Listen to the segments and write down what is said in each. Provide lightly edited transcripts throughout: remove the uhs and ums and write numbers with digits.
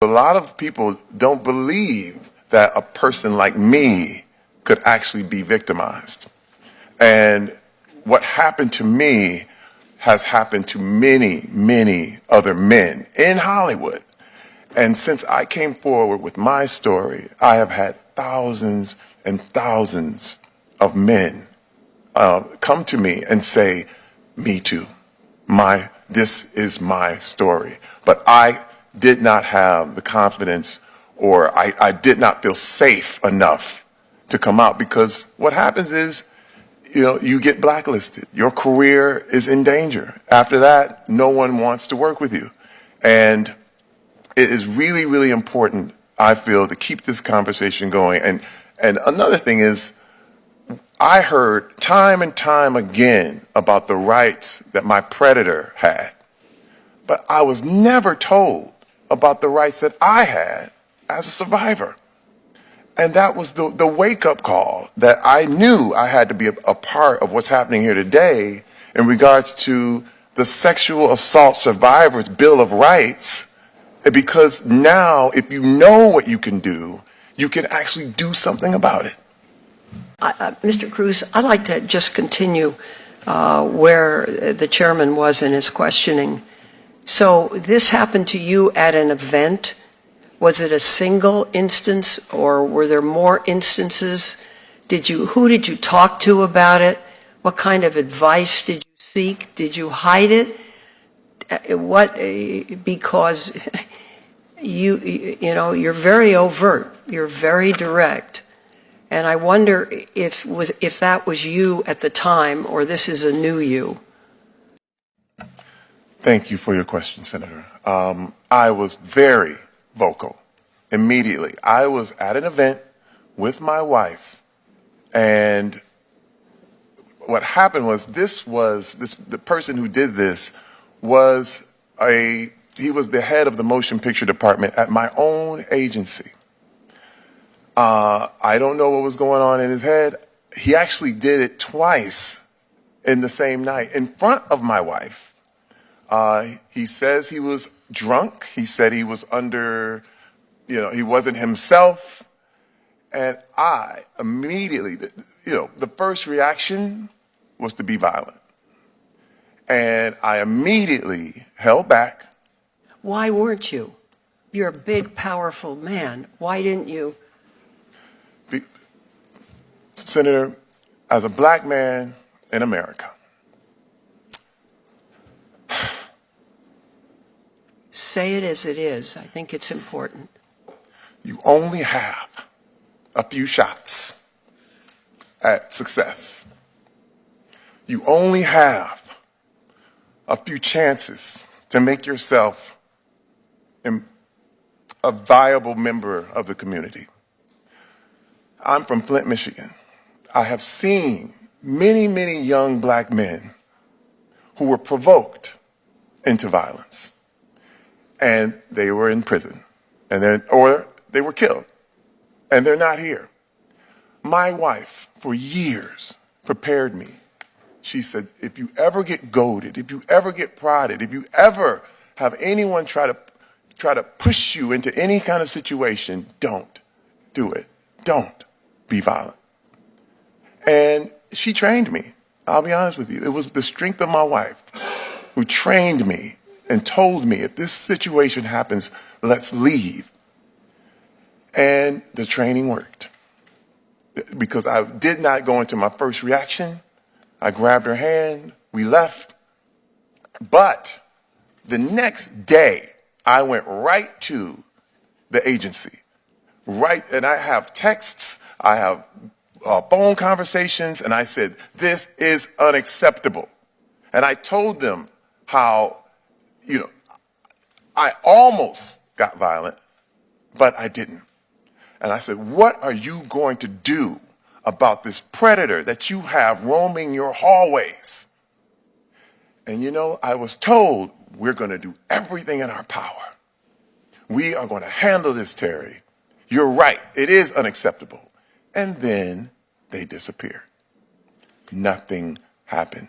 a lot of people don't believe that a person like me could actually be victimized. And what happened to me has happened to many, many other men in Hollywood. And since I came forward with my story, I have had thousands and thousands of men come to me and say, me too. This is my story. But I did not have the confidence, or I did not feel safe enough to come out, because what happens is, you get blacklisted. Your career is in danger. After that, no one wants to work with you. And it is really, really important, I feel, to keep this conversation going. And another thing is, I heard time and time again about the rights that my predator had, but I was never told about the rights that I had as a survivor. And that was the wake-up call that I knew I had to be a part of what's happening here today in regards to the Sexual Assault Survivors Bill of Rights, because now, if you know what you can do, you can actually do something about it. Mr. Cruz, I'd like to just continue where the chairman was in his questioning. So this happened to you at an event. Was it a single instance, or were there more instances? Who did you talk to about it? What kind of advice did you seek? Did you hide it? Because you're very overt, you're very direct, and I wonder if that was you at the time, or this is a new you. Thank you for your question, Senator. I was very vocal immediately. I was at an event with my wife, and what happened was the person who did this was he was the head of the motion picture department at my own agency. I don't know what was going on in his head. He actually did it twice in the same night in front of my wife. He says he was drunk. He said he was he wasn't himself. And I immediately, the first reaction was to be violent. And I immediately held back. Why weren't you? You're a big, powerful man. Why didn't you? Senator, as a black man in America, say it as it is. I think it's important. You only have a few shots at success. You only have a few chances to make yourself a viable member of the community. I'm from Flint, Michigan. I have seen many, many young black men who were provoked into violence, and they were in prison, or they were killed, and they're not here. My wife, for years, prepared me. She said, if you ever get goaded, if you ever get prodded, if you ever have anyone try to push you into any kind of situation, don't do it. Don't be violent. And she trained me. I'll be honest with you. It was the strength of my wife who trained me and told me, if this situation happens, let's leave. And the training worked. Because I did not go into my first reaction. I grabbed her hand, we left. But the next day, I went right to the agency. And I have texts, I have phone conversations, and I said, this is unacceptable. And I told them how, I almost got violent, but I didn't. And I said, what are you going to do about this predator that you have roaming your hallways? And I was told, we're going to do everything in our power. We are going to handle this, Terry. You're right. It is unacceptable. And then they disappeared. Nothing happened.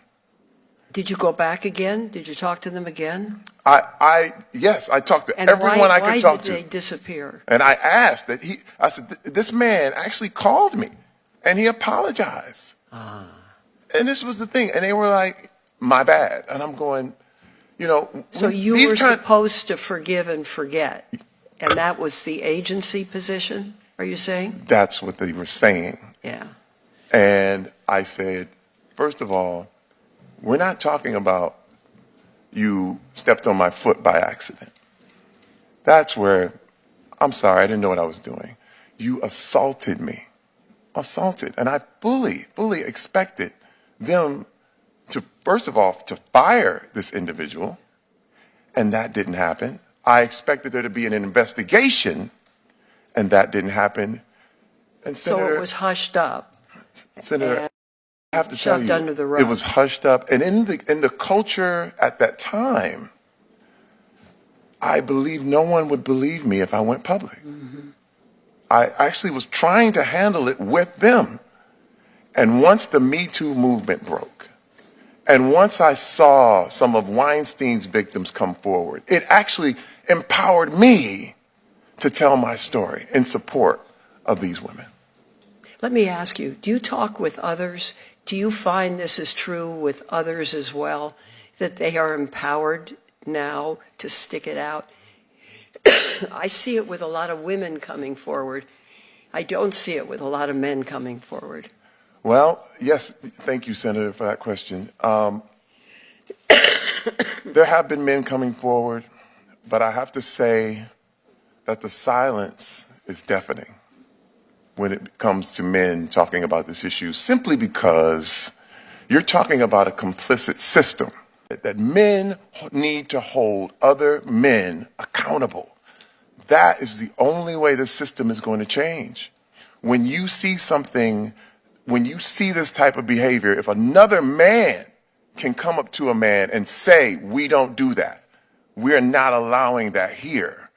Did you go back again? Did you talk to them again? Yes, I talked to And everyone I could talk why did to. they disappear? And I asked that I said, this man actually called me and he apologized. And this was the thing. And they were like, my bad. And I'm going, So you these were kind. supposed to forgive and forget, and that was the agency position, are you saying? That's what they were saying. Yeah. And I said, first of all, we're not talking about you stepped on my foot by accident. That's where, I'm sorry, I didn't know what I was doing. You assaulted me. Assaulted. And I fully expected them to, first of all, to fire this individual. And that didn't happen. I expected there to be an investigation. And that didn't happen. And So it was hushed up. Senator, and I have to tell shoved you, under the rug. it was hushed up. And in the culture at that time, I believe no one would believe me if I went public. I actually was trying to handle it with them. And once the Me Too movement broke, and once I saw some of Weinstein's victims come forward, it actually empowered me to tell my story in support of these women. Let me ask you, do you talk with others? Do you find this is true with others as well, that they are empowered now to stick it out? I see it with a lot of women coming forward. I don't see it with a lot of men coming forward. Well, yes, thank you, Senator, for that question. There have been men coming forward, but I have to say that the silence is deafening when it comes to men talking about this issue, simply because you're talking about a complicit system, that men need to hold other men accountable. That is the only way the system is going to change. When you see something, when you see this type of behavior, if another man can come up to a man and say, we don't do that, we're not allowing that here,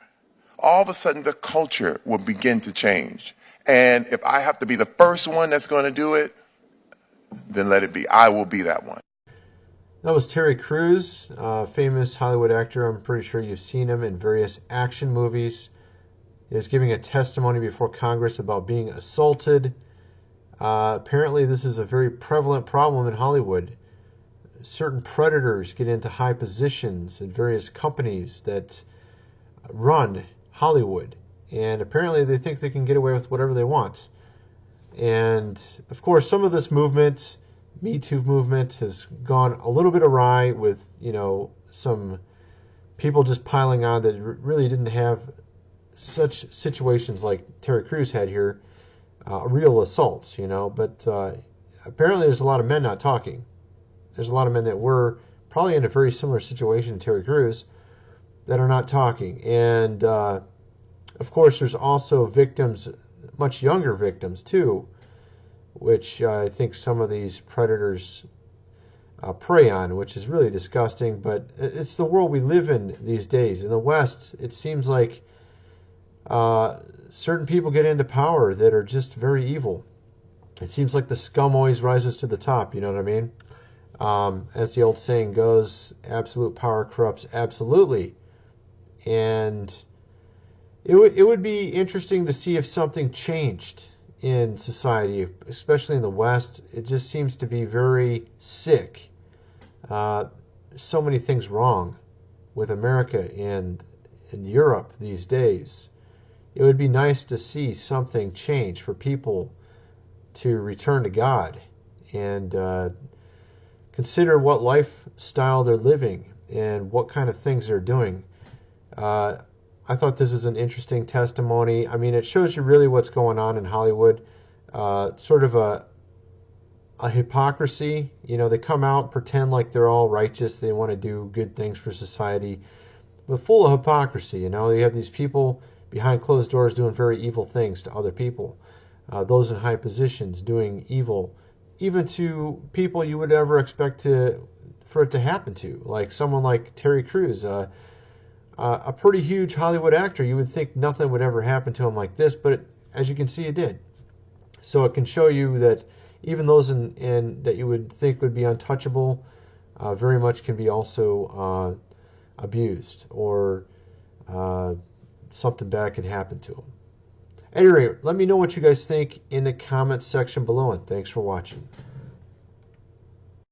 all of a sudden the culture will begin to change. And if I have to be the first one that's going to do it, then let it be. I will be that one. That was Terry Crews, a famous Hollywood actor. I'm pretty sure you've seen him in various action movies. He was giving a testimony before Congress about being assaulted. Apparently, this is a very prevalent problem in Hollywood. Certain predators get into high positions in various companies that run Hollywood. And apparently, they think they can get away with whatever they want. And, of course, some of this movement, Me Too movement, has gone a little bit awry with, some people just piling on that really didn't have such situations like Terry Crews had here, real assaults, But apparently there's a lot of men not talking. There's a lot of men that were probably in a very similar situation to Terry Crews that are not talking. And, of course, there's also victims, much younger victims, too, which I think some of these predators prey on, which is really disgusting. But it's the world we live in these days. In the West, it seems like certain people get into power that are just very evil. It seems like the scum always rises to the top, you know what I mean? As the old saying goes, absolute power corrupts absolutely. And it would be interesting to see if something changed in society, especially in the West. It just seems to be very sick. So many things wrong with America and in Europe these days. It would be nice to see something change for people to return to God and consider what lifestyle they're living and what kind of things they're doing. I thought this was an interesting testimony. I mean, it shows you really what's going on in Hollywood. Sort of a hypocrisy. They come out, pretend like they're all righteous. They want to do good things for society, but full of hypocrisy. You have these people behind closed doors doing very evil things to other people. Those in high positions doing evil, even to people you would ever expect for it to happen to, like someone like Terry Crews. A pretty huge Hollywood actor. You would think nothing would ever happen to him like this, but as you can see, it did. So it can show you that even those that you would think would be untouchable, very much can be also abused, or something bad can happen to them. At any rate, let me know what you guys think in the comments section below, and thanks for watching.